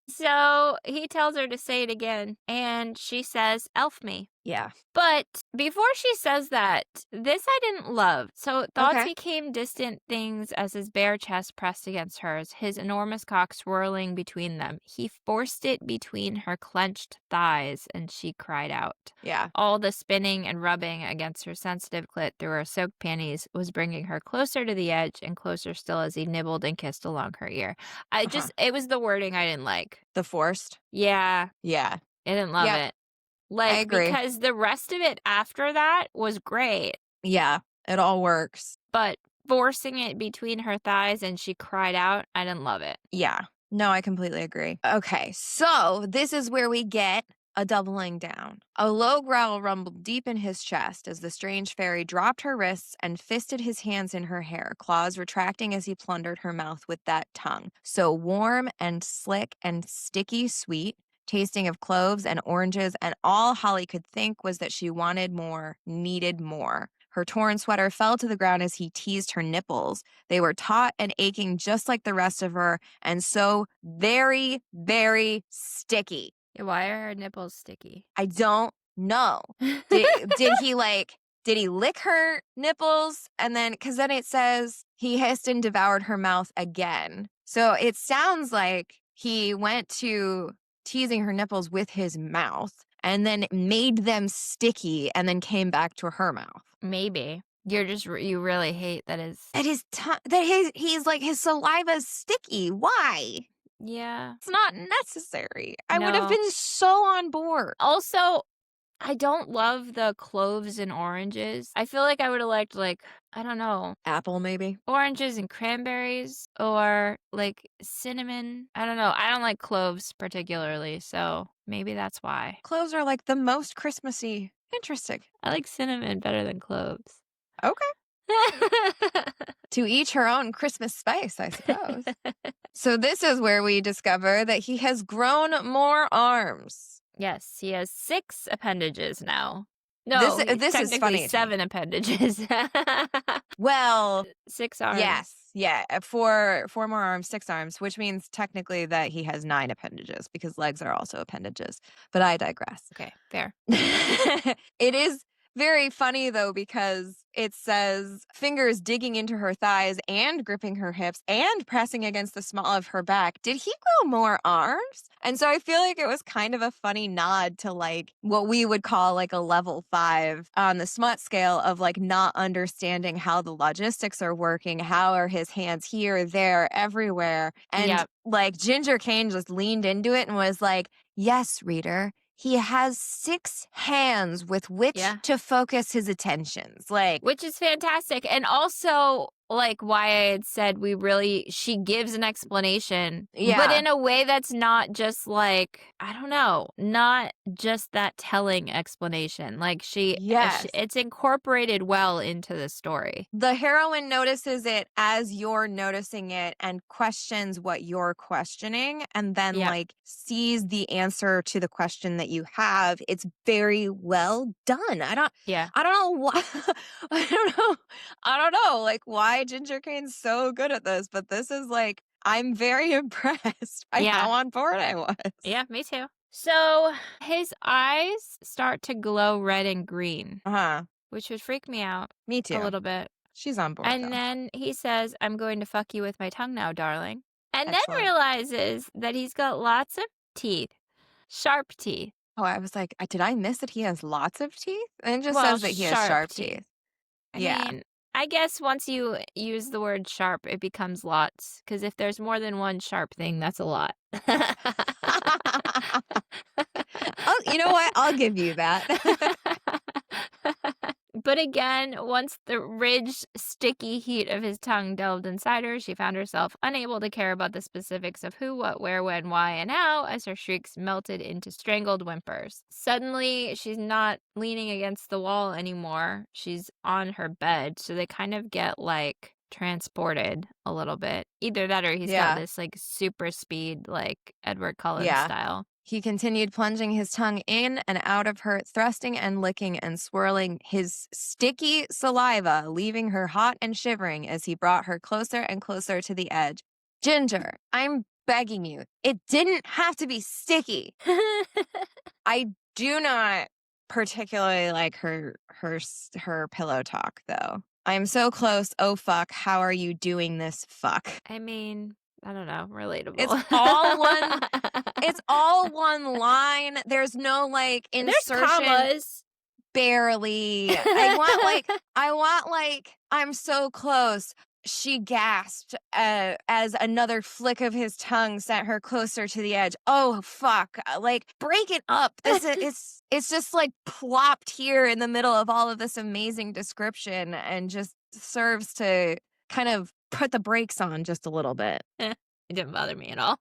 so he tells her to say it again, and she says, "Elf me." Yeah. But before she says that, this I didn't love. So thoughts Okay. became distant things as his bare chest pressed against hers, his enormous cock swirling between them. He forced it between her clenched thighs, and she cried out. Yeah. All the spinning and rubbing against her sensitive clit through her soaked panties was bringing her closer to the edge and closer still as he nibbled and kissed along her ear. Uh-huh. It was the wording I didn't like. The forced? Yeah, Yeah. I didn't love Yep. it. I Like, agree. because the rest of it after that was great, Yeah. It all works. but forcing it between her thighs and she cried out, I didn't love it. Yeah. No, I completely agree. Okay, so this is where we get a doubling down. A low growl rumbled deep in his chest as the strange fairy dropped her wrists and fisted his hands in her hair, claws retracting as he plundered her mouth with that tongue. So warm and slick and sticky sweet, tasting of cloves and oranges, and all Holly could think was that she wanted more, needed more. Her torn sweater fell to the ground as he teased her nipples. They were taut and aching just like the rest of her, and so very, very sticky. Why are her nipples sticky? I don't know. Did he did he lick her nipples? And then, because then it says he hissed and devoured her mouth again. So it sounds like he went to teasing her nipples with his mouth and then made them sticky and then came back to her mouth. Maybe. You really hate that his. He's like his saliva is sticky. Why? Yeah. It's not necessary. I would have No. been so on board. Also, I don't love the cloves and oranges. I feel like I would have liked, like, I don't know, Apple, maybe. oranges and cranberries or like cinnamon. I don't know. I don't like cloves particularly, so maybe that's why. Cloves are like the most Christmassy. Interesting. I like cinnamon better than cloves. Okay. To each her own Christmas spice, I suppose. So this is where we discover that he has grown more arms. Yes, he has 6 appendages now. No, This is technically funny to me. 7 appendages. Well, 6 arms. yes. Yeah. Four more arms, 6 arms, which means technically that he has 9 appendages because legs are also appendages. But I digress. Okay, fair. It is very funny, though, because it says fingers digging into her thighs and gripping her hips and pressing against the small of her back. Did he grow more arms? And so I feel like it was kind of a funny nod to like what we would call like a level 5 on the smut scale of like not understanding how the logistics are working. How are his hands here, there, everywhere? And Yep. like Ginger Kane just leaned into it and was like, yes, reader. He has 6 hands with which to focus his attentions. Like, which is fantastic. And also, like, why I had said she gives an explanation, but in a way that's not just like, I don't know, not just that telling explanation. Like, it's incorporated well into the story. The heroine notices it as you're noticing it and questions what you're questioning and then like sees the answer to the question that you have. It's very well done. I don't know why. I don't know like why Ginger Kane's so good at this, but this is like, I'm very impressed by how on board I was. Yeah, me too. So his eyes start to glow red and green, which would freak me out. Me too. A little bit. She's on board. And then he says, I'm going to fuck you with my tongue now, darling. And then realizes that he's got lots of teeth, sharp teeth. Oh, I was like, did I miss that he has lots of teeth? And it just says that he has sharp teeth. I mean, I guess once you use the word sharp, it becomes lots. Because if there's more than one sharp thing, that's a lot. Oh, you know what? I'll give you that. But again, once the ridged, sticky heat of his tongue delved inside her, she found herself unable to care about the specifics of who, what, where, when, why, and how as her shrieks melted into strangled whimpers. Suddenly, she's not leaning against the wall anymore. She's on her bed, so they kind of get like transported a little bit. Either that or he's got Yeah. this like super speed, like Edward Cullen Yeah. style. He continued plunging his tongue in and out of her, thrusting and licking and swirling his sticky saliva, leaving her hot and shivering as he brought her closer and closer to the edge. Ginger, I'm begging you. It didn't have to be sticky. I do not particularly like her pillow talk though. I'm so close. Oh fuck, how are you doing this? Fuck. I mean, I don't know, It's relatable. all one it's all one line. There's no like There's insertion commas. barely. I want like I'm so close. She gasped as another flick of his tongue sent her closer to the edge. Oh fuck. Like break it up. This is it's just like plopped here in the middle of all of this amazing description and just serves to kind of put the brakes on just a little bit. It didn't bother me at all.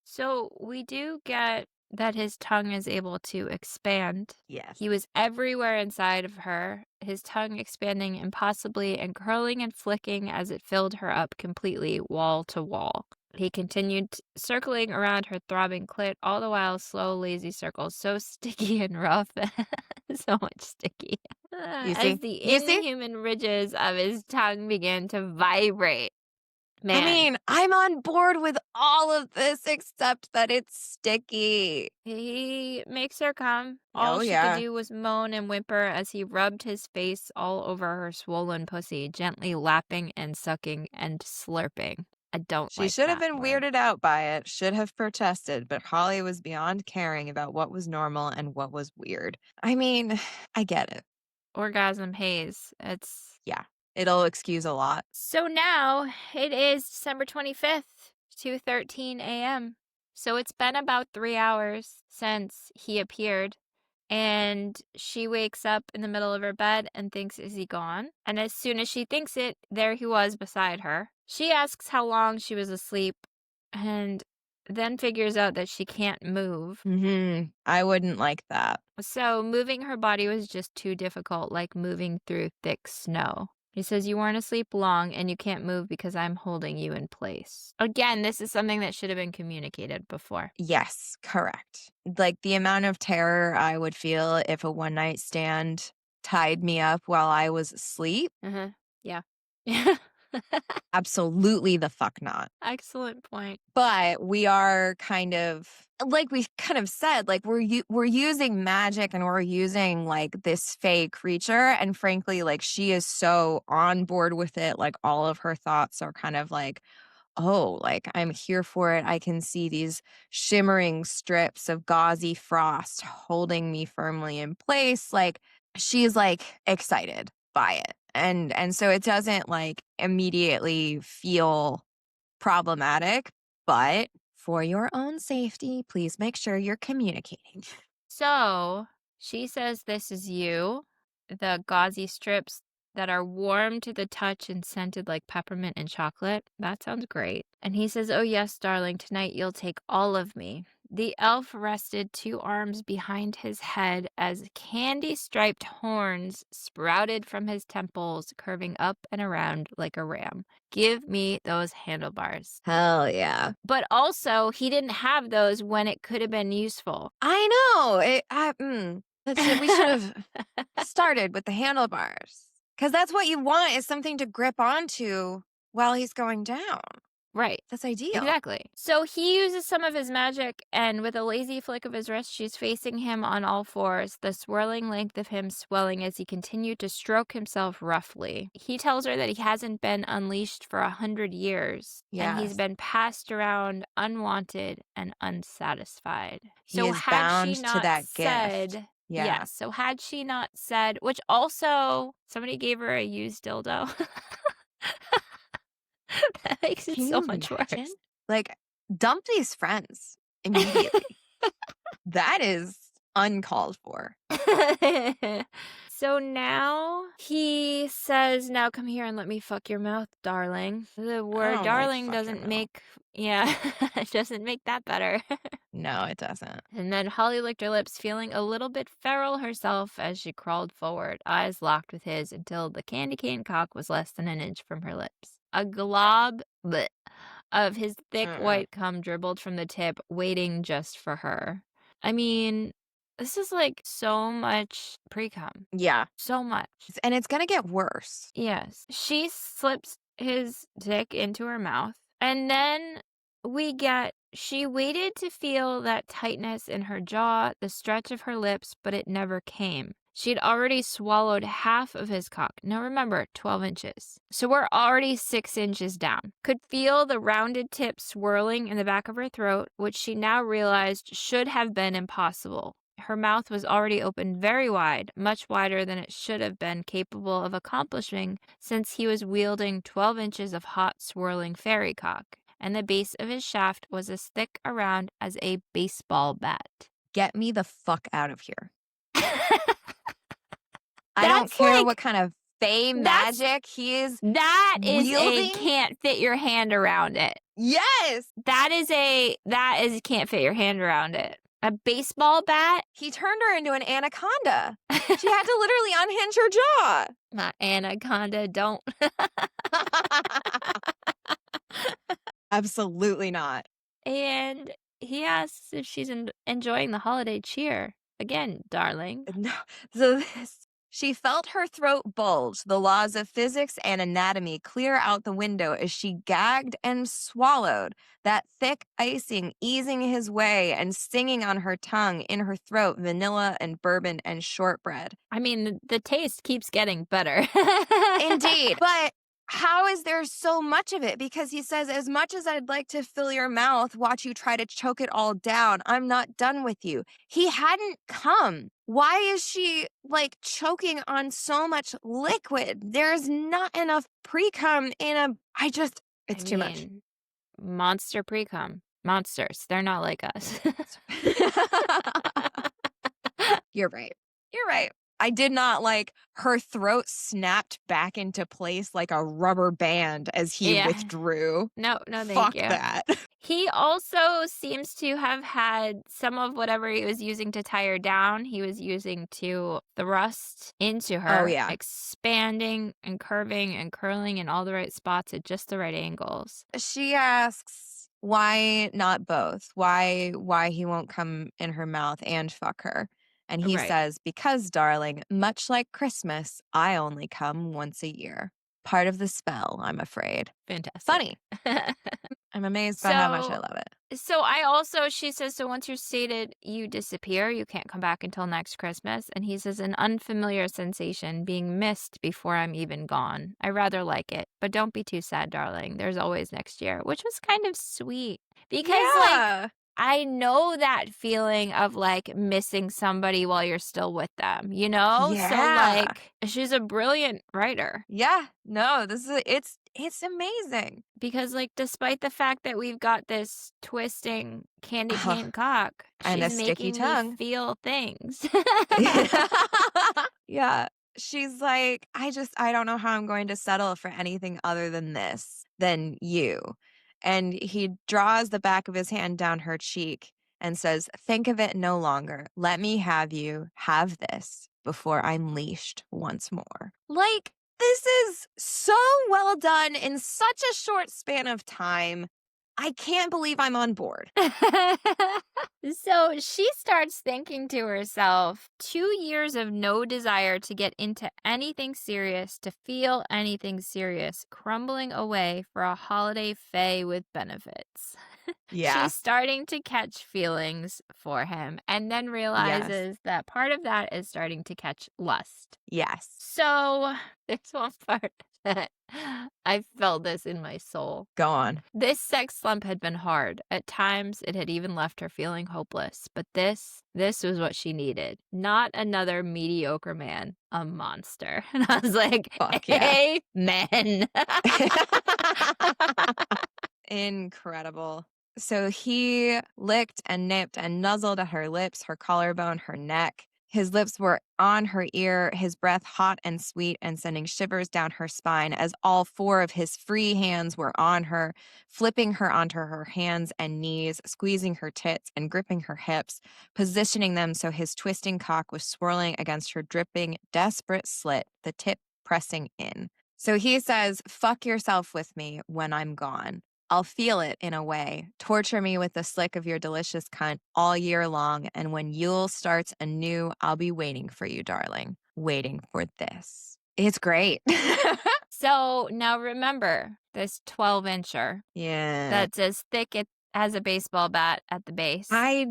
So we do get that his tongue is able to expand. Yes. He was everywhere inside of her, his tongue expanding impossibly and curling and flicking as it filled her up completely, wall to wall. He continued circling around her throbbing clit, all the while slow, lazy circles, so sticky and rough. So much sticky. You As see? the You see? inhuman ridges of his tongue began to vibrate. I Man, mean, I'm on board with all of this except that it's sticky. he makes her come. All Oh, she could yeah. do was moan and whimper as he rubbed his face all over her swollen pussy, gently lapping and sucking and slurping. I don't She like should have that been word. weirded out by it, should have protested, but Holly was beyond caring about what was normal and what was weird. I mean, I get it. Orgasm haze. It's Yeah, it'll excuse a lot. so now it is December 25th, 2:13 a.m. So it's been about 3 hours since he appeared. And she wakes up in the middle of her bed and thinks, is he gone? And as soon as she thinks it, there he was beside her. She asks how long she was asleep and then figures out that she can't move. I wouldn't like that. So moving her body was just too difficult, like moving through thick snow. He says, you weren't asleep long and you can't move because I'm holding you in place. Again, this is something that should have been communicated before. Yes, correct. Like the amount of terror I would feel if a one night stand tied me up while I was asleep. Uh-huh. Yeah. Absolutely the fuck not. Excellent point. But we are kind of like we kind of said, like we're using magic and we're using like this fey creature, and frankly, like she is so on board with it. Like all of her thoughts are kind of like, oh, like I'm here for it. I can see these shimmering strips of gauzy frost holding me firmly in place. Like she's like excited by it. And so it doesn't like immediately feel problematic, but for your own safety, please make sure you're communicating. So she says this is you, the gauzy strips that are warm to the touch and scented like peppermint and chocolate. That sounds great. And he says, oh, yes, darling, tonight you'll take all of me. The elf rested 2 arms behind his head as candy-striped horns sprouted from his temples, curving up and around like a ram. Give me those handlebars. Hell yeah. But also, he didn't have those when it could have been useful. I know. We should have started with the handlebars. Because that's what you want is something to grip onto while he's going down. Right. That's ideal. Exactly. So he uses some of his magic, and with a lazy flick of his wrist, she's facing him on all fours, the swirling length of him swelling as he continued to stroke himself roughly. He tells her that he hasn't been unleashed for 100 years, and he's Yes. been passed around unwanted and unsatisfied. He So is had bound she to not that said, gift. Yeah. Yes. So had she not said, which also somebody gave her a used dildo. That makes it Can so you much imagine? worse. Like, dump these friends immediately. That is uncalled for. So now he says, "Now come here and let me fuck your mouth, darling." The I word don't like darling fuck your doesn't mouth. make, yeah, it doesn't make that better. No, it doesn't. And then Holly licked her lips, feeling a little bit feral herself as she crawled forward, eyes locked with his until the candy cane cock was less than an inch from her lips. A glob bleh, of his thick Mm-mm. white cum dribbled from the tip, waiting just for her. I mean, this is like so much pre-cum. Yeah. So much. And it's gonna get worse. Yes. She slips his dick into her mouth, and then she waited to feel that tightness in her jaw, the stretch of her lips, but it never came. She'd already swallowed half of his cock. Now remember, 12 inches. So we're already 6 inches down. Could feel the rounded tip swirling in the back of her throat, which she now realized should have been impossible. Her mouth was already opened very wide, much wider than it should have been capable of accomplishing, since he was wielding 12 inches of hot, swirling fairy cock, and the base of his shaft was as thick around as a baseball bat. Get me the fuck out of here. I don't That's care what like, kind of fey that's, magic he is that is a wielding. can't fit your hand around it. Yes. That is can't fit your hand around it. A baseball bat? He turned her into an anaconda. She had to literally unhinge her jaw. My anaconda don't. Absolutely not. And he asks if she's enjoying the holiday cheer. Again, darling. No. So she felt her throat bulge, the laws of physics and anatomy clear out the window as she gagged and swallowed, that thick icing easing his way and stinging on her tongue, in her throat, vanilla and bourbon and shortbread. I mean, the taste keeps getting better. Indeed. But how is there so much of it? Because he says, as much as I'd like to fill your mouth, watch you try to choke it all down, I'm not done with you. He hadn't come. Why is she like choking on so much liquid? There's not enough pre-cum in a, it's too much. Monster pre-cum. Monsters. They're not like us. You're right. You're right. I did not like her throat snapped back into place like a rubber band as he Yeah. withdrew. No, thank Fuck you. that. He also seems to have had some of whatever he was using to tie her down, he was using to thrust into her. Oh, yeah. Expanding and curving and curling in all the right spots at just the right angles. She asks why not both? Why he won't come in her mouth and fuck her. And he Right. says, because, darling, much like Christmas, I only come once a year. Part of the spell, I'm afraid. Fantastic. Funny. I'm amazed by how much I love it. So she says, so once you're sated, you disappear. You can't come back until next Christmas. And he says, an unfamiliar sensation, being missed before I'm even gone. I rather like it, but don't be too sad, darling. There's always next year, which was kind of sweet because like, I know that feeling of like missing somebody while you're still with them, you know? Yeah. So like, she's a brilliant writer. Yeah. No, it's amazing. Because, like, despite the fact that we've got this twisting candy cane cock, and a she's sticky making tongue. me feel things. Yeah. She's like, I don't know how I'm going to settle for anything other than this, than you. And he draws the back of his hand down her cheek and says, think of it no longer. Let me have you have this before I'm leashed once more. Like, this is so well done in such a short span of time. I can't believe I'm on board. So she starts thinking to herself, 2 years of no desire to get into anything serious, to feel anything serious, crumbling away for a holiday fae with benefits. Yeah. She's starting to catch feelings for him and then realizes that part of that is starting to catch lust. Yes. So there's one part I felt this in my soul. Go on. This sex slump had been hard. At times, it had even left her feeling hopeless. But this was what she needed. Not another mediocre man, a monster. And I was like, Fuck yeah. amen. Incredible. So he licked and nipped and nuzzled at her lips, her collarbone, her neck. His lips were on her ear, his breath hot and sweet and sending shivers down her spine as all four of his free hands were on her, flipping her onto her hands and knees, squeezing her tits and gripping her hips, positioning them so his twisting cock was swirling against her dripping, desperate slit, the tip pressing in. So he says, fuck yourself with me when I'm gone. I'll feel it in a way. Torture me with the slick of your delicious cunt all year long. And when Yule starts anew, I'll be waiting for you, darling. Waiting for this. It's great. So now remember this 12-incher Yeah. that's as thick as a baseball bat at the base. I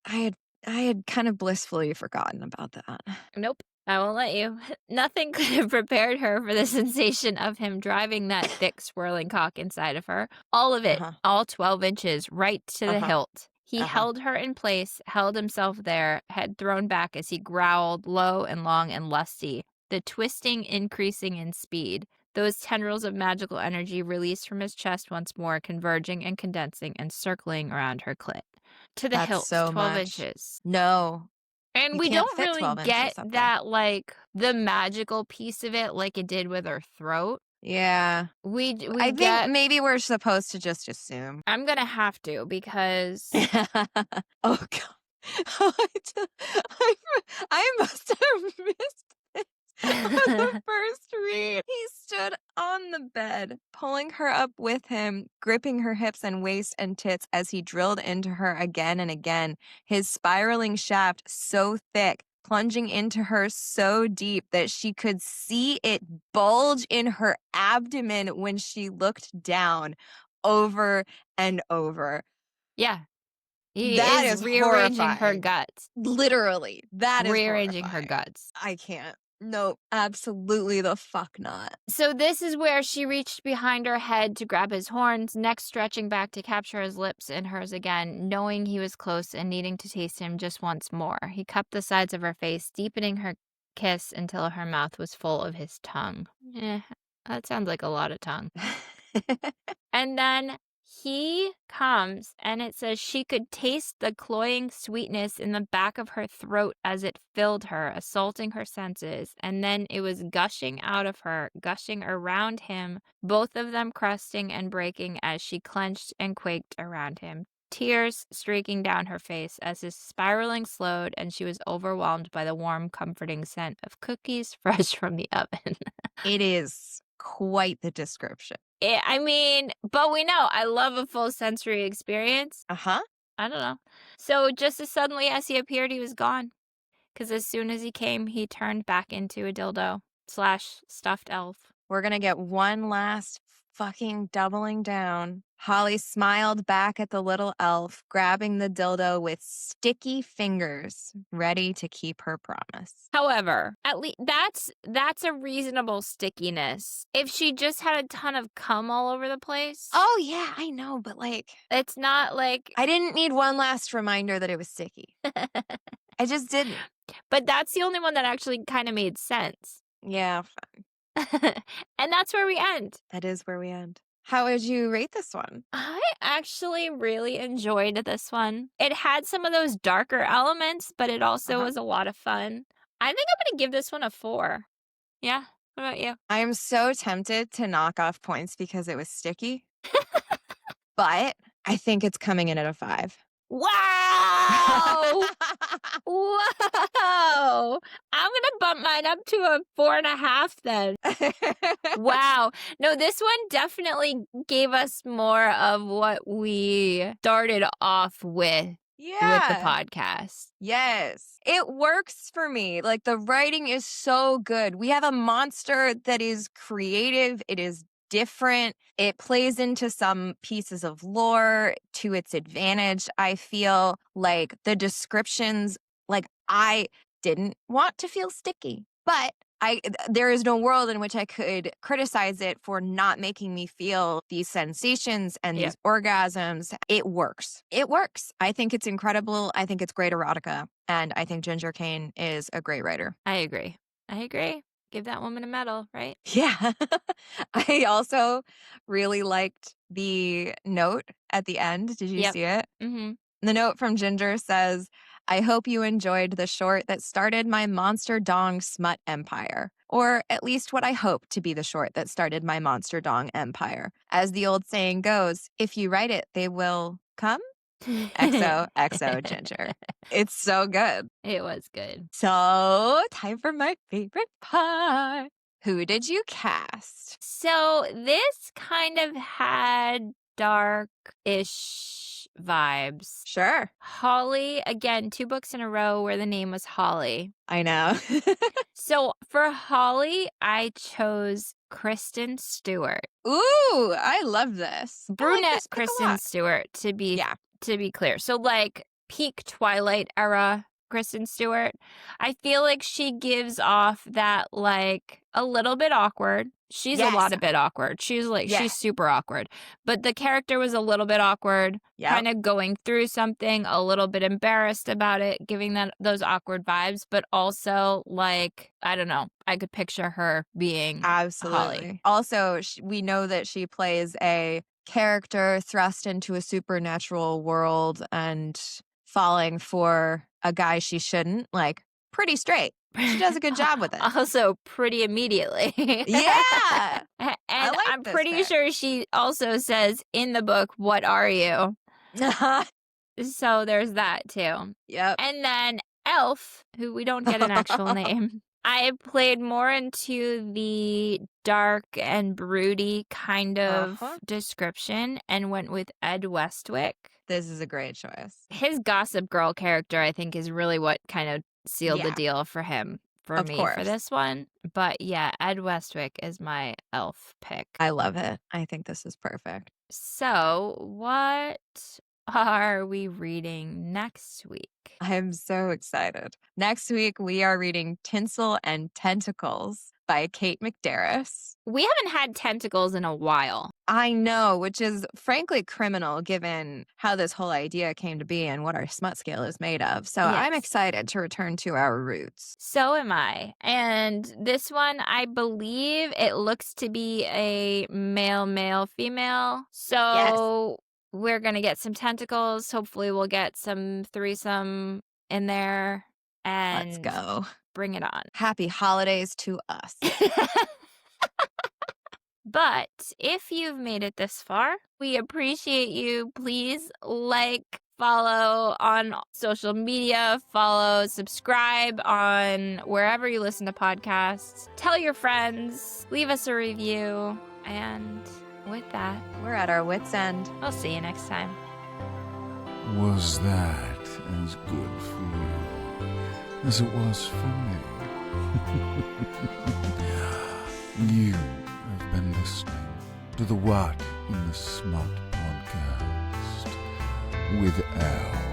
had kind of blissfully forgotten about that. Nope. I won't let you. Nothing could have prepared her for the sensation of him driving that thick, swirling cock inside of her. All of it, all 12 inches, right to the hilt. He held her in place, held himself there, head thrown back as he growled, low and long and lusty, the twisting increasing in speed. Those tendrils of magical energy released from his chest once more, converging and condensing and circling around her clit. To the hilt, so 12 much. inches. No. And You we can't don't fit really 12 inches get up there. that, like, the magical piece of it like it did with her throat. Yeah. We I get think maybe we're supposed to just assume. I'm gonna have to because Oh, God. I must have missed this on the first read. He stood on the bed, pulling her up with him, gripping her hips and waist and tits as he drilled into her again and again, his spiraling shaft so thick, plunging into her so deep that she could see it bulge in her abdomen when she looked down over and over. yeah, he That is is rearranging her horrifying. guts. Literally, that is Rearranging her horrifying. guts. I can't. Nope, absolutely the fuck not. So this is where she reached behind her head to grab his horns, neck stretching back to capture his lips in hers again, knowing he was close and needing to taste him just once more. He cupped the sides of her face, deepening her kiss until her mouth was full of his tongue. That sounds like a lot of tongue. And then he comes and it says she could taste the cloying sweetness in the back of her throat as it filled her, assaulting her senses. And then it was gushing out of her, gushing around him, both of them crusting and breaking as she clenched and quaked around him. Tears streaking down her face as his spiraling slowed and she was overwhelmed by the warm, comforting scent of cookies fresh from the oven. It is quite the description. I mean, but we know I love a full sensory experience. Uh-huh. I don't know. So just as suddenly as he appeared, he was gone. Because as soon as he came, he turned back into a dildo / stuffed elf. We're going to get one last fucking doubling down. Holly smiled back at the little elf, grabbing the dildo with sticky fingers, ready to keep her promise. However, at least that's a reasonable stickiness. If she just had a ton of cum all over the place. Oh, yeah, I know, but like... It's not like... I didn't need one last reminder that it was sticky. I just didn't. But that's the only one that actually kind of made sense. Yeah, fine. And that's where we end. That is where we end. How would you rate this one? I actually really enjoyed this one. It had some of those darker elements, but it also was a lot of fun. I think I'm going to give this one a 4. Yeah. What about you? I am so tempted to knock off points because it was sticky. But I think it's coming in at a 5. Wow! Whoa! I'm going to bump mine up to a 4.5 then. Wow. No, this one definitely gave us more of what we started off with. With the podcast. Yes. It works for me. Like, the writing is so good. We have a monster that is creative. It is different. It plays into some pieces of lore to its advantage. I feel like the descriptions, like, I didn't want to feel sticky, but there is no world in which I could criticize it for not making me feel these sensations and Yep. these orgasms. It works. It works. I think it's incredible. I think it's great erotica. And I think Ginger Kane is a great writer. I agree. Give that woman a medal, right? Yeah. I also really liked the note at the end. Did you Yep. see it? Mhm. The note from Ginger says, I hope you enjoyed the short that started my monster dong smut empire. Or at least what I hope to be the short that started my monster dong empire. As the old saying goes, if you write it, they will come. XO, XO, Ginger. It's so good. It was good. So, time for my favorite part. Who did you cast? So this kind of had dark-ish vibes. Sure. Holly, again, 2 books in a row where the name was Holly. I know. So for Holly, I chose Kristen Stewart. Ooh, I love this. I like Brunette this pick a Kristen lot. Stewart, to Yeah. be clear. So like peak Twilight era Kristen Stewart. I feel like she gives off that like a little bit awkward. She's a lot Yes. of bit awkward. She's Yes. super awkward. But the character was a little bit awkward, Yep. kind of going through something, a little bit embarrassed about it, giving those awkward vibes, but also like, I don't know, I could picture her being Absolutely. Holly. Also, we know that she plays a character thrust into a supernatural world and falling for a guy she shouldn't, like pretty straight. She does a good job with it. Also, pretty immediately. Yeah. And like I'm this pretty bit. sure she also says in the book, "What are you?" So there's that too. Yep. And then Elf, who we don't get an actual name. I played more into the dark and broody kind of description and went with Ed Westwick. This is a great choice. His Gossip Girl character, I think, is really what kind of sealed the deal for him, for me, for this one. But yeah, Ed Westwick is my elf pick. I love it. I think this is perfect. So, what are we reading next week? I'm so excited. Next week, we are reading Tinsel and Tentacles by Kate McDarris. We haven't had tentacles in a while. I know, which is frankly criminal given how this whole idea came to be and what our smut scale is made of. So I'm excited to return to our roots. So am I. And this one, I believe it looks to be a male, male, female. So we're going to get some tentacles. Hopefully we'll get some threesome in there. And let's go. Bring it on. Happy holidays to us. But if you've made it this far, we appreciate you. Please like, follow on social media, follow, subscribe on wherever you listen to podcasts. Tell your friends, leave us a review. And with that, we're at our wits' end. I'll see you next time. Was that as good for you as it was for me? You have been listening to the What in the Smut podcast with Elle